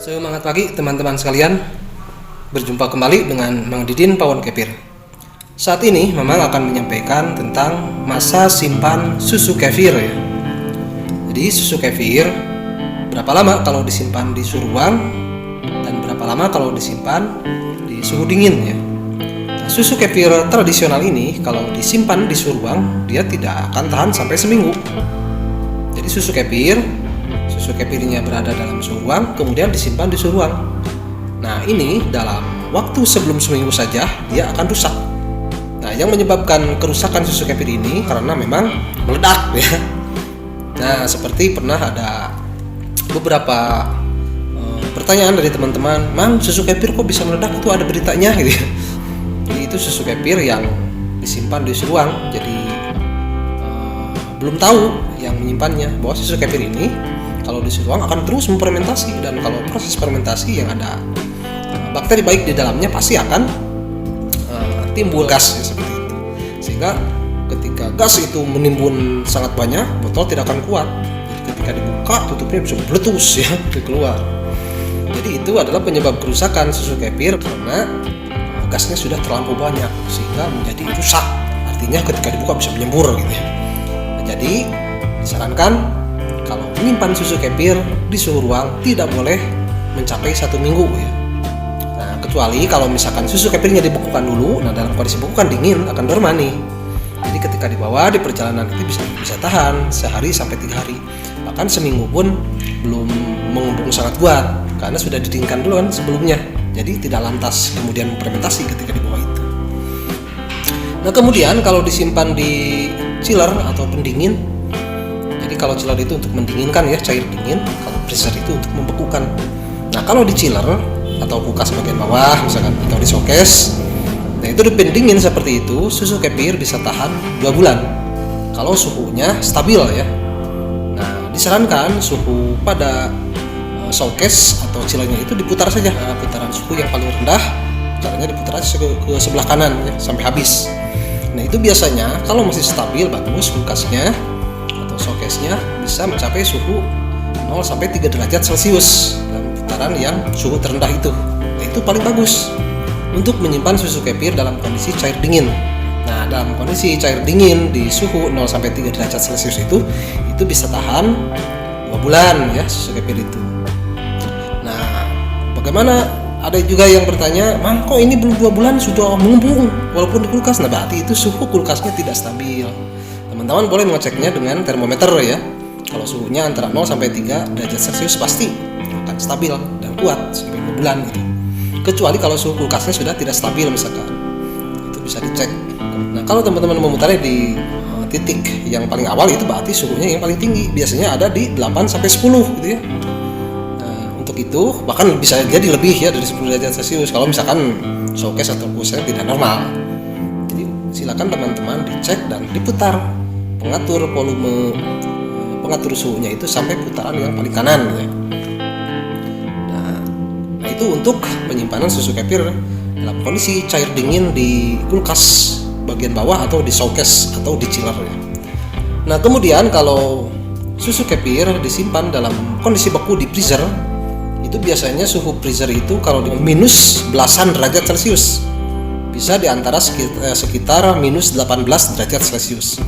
Semangat pagi teman-teman sekalian. Berjumpa kembali dengan Mang Didin Pawon Kefir. Saat ini Mamang akan menyampaikan tentang masa simpan susu kefir ya. Jadi susu kefir berapa lama kalau disimpan di suhu ruang dan berapa lama kalau disimpan di suhu dingin ya. Nah, susu kefir tradisional ini kalau disimpan di suhu ruang dia tidak akan tahan sampai seminggu. Jadi susu kefirnya berada dalam suhu ruang, kemudian disimpan di suhu ruang. Nah ini dalam waktu sebelum seminggu saja dia akan rusak. Nah yang menyebabkan kerusakan susu kefir ini karena memang meledak ya. Nah seperti pernah ada beberapa pertanyaan dari teman-teman, Mang susu kefir kok bisa meledak, itu ada beritanya gitu. Jadi itu susu kefir yang disimpan di suhu ruang, jadi belum tahu yang menyimpannya bahwa susu kefir ini kalau di suhu ruang akan terus memfermentasi, dan kalau proses fermentasi yang ada bakteri baik di dalamnya pasti akan timbul gas ya, seperti itu. Sehingga ketika gas itu menimbun sangat banyak, botol tidak akan kuat. Jadi ketika dibuka tutupnya bisa meletus ya keluar. Jadi itu adalah penyebab kerusakan susu kefir karena gasnya sudah terlalu banyak sehingga menjadi rusak. Artinya ketika dibuka bisa menyembur gitu ya. Nah, jadi disarankan kalau menyimpan susu kefir di suhu ruang tidak boleh mencapai 1 minggu ya. Nah, kecuali kalau misalkan susu kefirnya dibekukan dulu, nah dalam kondisi bekukan dingin akan dorman nih. Jadi ketika dibawa di perjalanan itu bisa tahan sehari sampai 3 hari. Bahkan seminggu pun belum mengembung sangat kuat karena sudah didinginkan dulu kan sebelumnya. Jadi tidak lantas kemudian fermentasi ketika dibawa itu. Nah, kemudian kalau disimpan di chiller atau pendingin, jadi kalau chiller itu untuk mendinginkan ya, cair dingin. Kalau freezer itu untuk membekukan. Nah kalau di chiller atau kulkas bagian bawah misalkan atau di showcase, nah itu dipendingin seperti itu, susu kefir bisa tahan 2 bulan kalau suhunya stabil ya. Nah disarankan suhu pada showcase atau chillernya itu diputar saja. Nah, putaran suhu yang paling rendah caranya diputar aja ke sebelah kanan ya, sampai habis. Nah itu biasanya kalau masih stabil bagus kulkasnya, showcase-nya bisa mencapai suhu 0 sampai 3 derajat Celcius dalam putaran yang suhu terendah itu. Nah, itu paling bagus untuk menyimpan susu kefir dalam kondisi cair dingin. Nah, dalam kondisi cair dingin di suhu 0 sampai 3 derajat Celcius itu bisa tahan 2 bulan ya susu kefir itu. Nah, bagaimana? Ada juga yang bertanya, Mang kok ini belum 2 bulan sudah mengembung walaupun di kulkas? Nah, berarti itu suhu kulkasnya tidak stabil. Teman-teman boleh mengeceknya dengan termometer ya. Kalau suhunya antara 0 sampai 3 derajat Celcius pasti akan stabil dan kuat sampai 2 bulan gitu. Kecuali kalau suhu kulkasnya sudah tidak stabil misalkan, itu bisa dicek. Nah kalau teman-teman memutarnya di titik yang paling awal itu berarti suhunya yang paling tinggi. Biasanya ada di 8 sampai 10 gitu ya. Nah untuk itu bahkan bisa jadi lebih ya dari 10 derajat Celcius kalau misalkan showcase atau kulkasnya tidak normal. Jadi silakan teman-teman dicek dan diputar. Pengatur volume, pengatur suhunya itu sampai putaran yang paling kanan ya. Nah itu untuk penyimpanan susu kefir dalam kondisi cair dingin di kulkas bagian bawah atau di showcase atau di chiller ya. Nah kemudian kalau susu kefir disimpan dalam kondisi beku di freezer, itu biasanya suhu freezer itu kalau di minus belasan derajat Celcius, bisa di antara sekitar minus 18 derajat Celcius.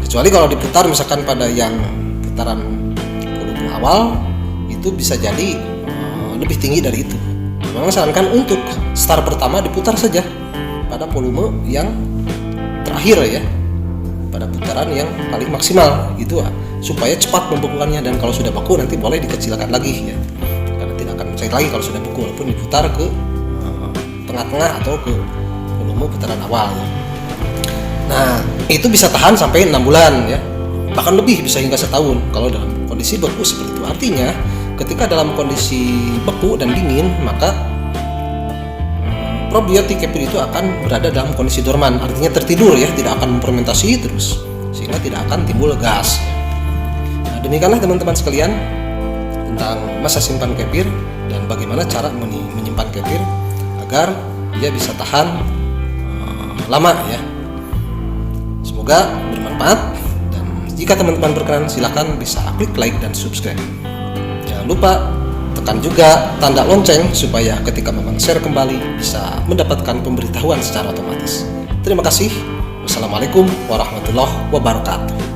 Kecuali kalau diputar misalkan pada yang putaran volume awal itu bisa jadi lebih tinggi dari itu. Memang sarankan untuk start pertama diputar saja pada volume yang terakhir ya, pada putaran yang paling maksimal gitu supaya cepat pembekukannya, dan kalau sudah beku nanti boleh dikecilkan lagi ya, karena tidak akan mencair lagi kalau sudah beku walaupun diputar ke tengah-tengah atau ke volume putaran awal ya. Nah itu bisa tahan sampai 6 bulan ya, bahkan lebih bisa hingga setahun kalau dalam kondisi beku seperti itu. Artinya ketika dalam kondisi beku dan dingin maka probiotik kefir itu akan berada dalam kondisi dorman, artinya tertidur ya, tidak akan memfermentasi terus sehingga tidak akan timbul gas. Nah demikianlah teman-teman sekalian tentang masa simpan kefir dan bagaimana cara menyimpan kefir agar dia bisa tahan lama ya. Semoga bermanfaat, dan jika teman-teman berkenan silahkan bisa klik like dan subscribe. Jangan lupa Tekan juga tanda lonceng supaya ketika Mamang share kembali bisa mendapatkan pemberitahuan secara otomatis. Terima kasih. Wassalamualaikum warahmatullahi wabarakatuh.